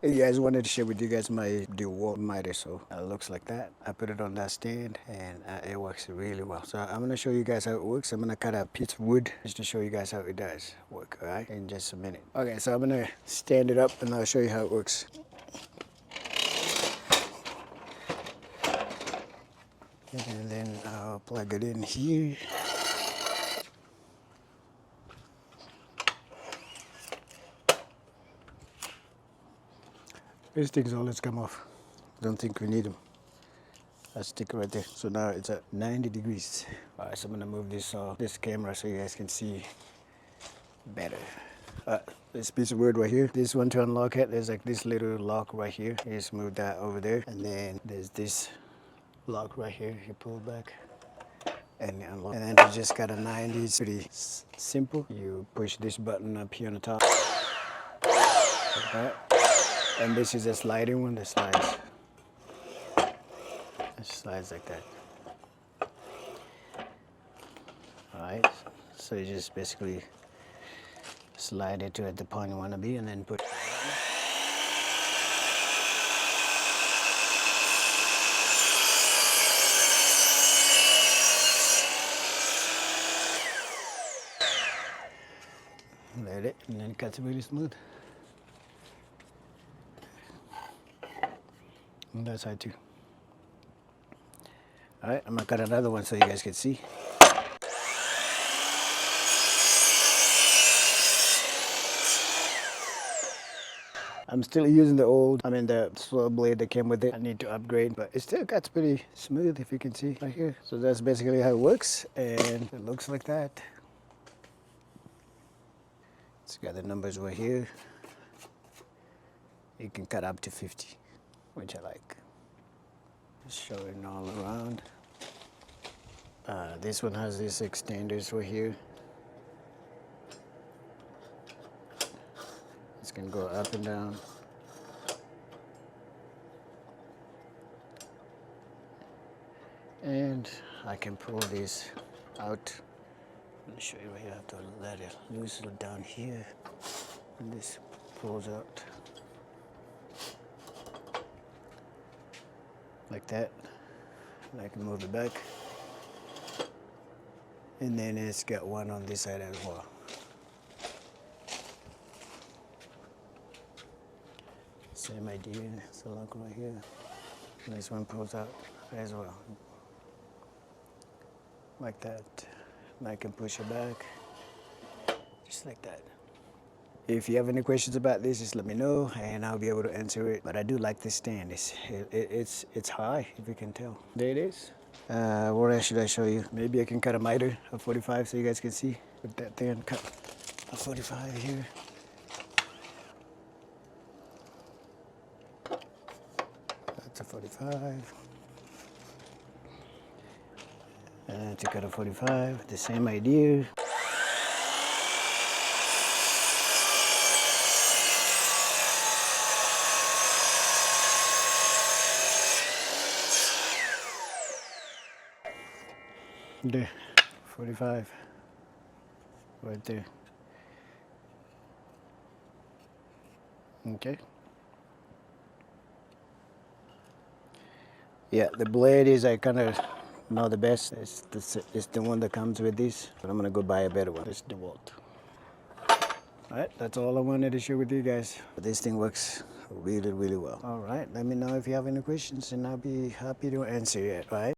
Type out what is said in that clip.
Hey guys, wanted to share with you guys my DEWALT miter. So it looks like that. I put it on that stand and it works really well. So I'm gonna show you guys how it works. I'm gonna cut a piece of wood just to show you guys how it does work, all right, in just a minute. Okay, so I'm gonna stand it up and I'll show you how it works. And then I'll plug it in here. These things always come off. Don't think we need them. I'll stick it right there. So now it's at 90 degrees. All right, so I'm gonna move this camera so you guys can see better. This piece of wood right here, this one to unlock it, there's like this little lock right here. You just move that over there. And then there's this lock right here. You pull back and unlock. And then you just got a 90. It's pretty simple. You push this button up here on the top. Like that. And this is a sliding one that slides. It slides like that. Alright, so you just basically slide it to at the point you want to be and then put let it, and then it cuts really smooth. On that side too. Alright, I'm gonna cut another one so you guys can see. I'm still using the slow blade that came with it. I need to upgrade, but it still cuts pretty smooth if you can see right here. So that's basically how it works, and it looks like that. It's got the numbers right here. You can cut up to 50, which I like. Just showing all around. This one has these extenders right here. It's gonna go up and down. And I can pull this out. Let me show you where you have to let it loose down here. And this pulls out like that. And I can move it back. And then it's got one on this side as well. Same idea, it's a lock right here. And this one pulls out as well. Like that. And I can push it back, just like that. If you have any questions about this, just let me know and I'll be able to answer it. But I do like this stand. It's high, if you can tell. There it is. What else should I show you? Maybe I can cut a miter of 45 so you guys can see. Put that there and cut a 45 here. That's a 45. And to cut a 45, the same idea. There, 45, right there. Okay. Yeah, the blade is I kind of know the best. It's the one that comes with this, but I'm gonna go buy a better one. It's DEWALT. All right, that's all I wanted to share with you guys. This thing works really, really well. All right, let me know if you have any questions and I'll be happy to answer it, all right?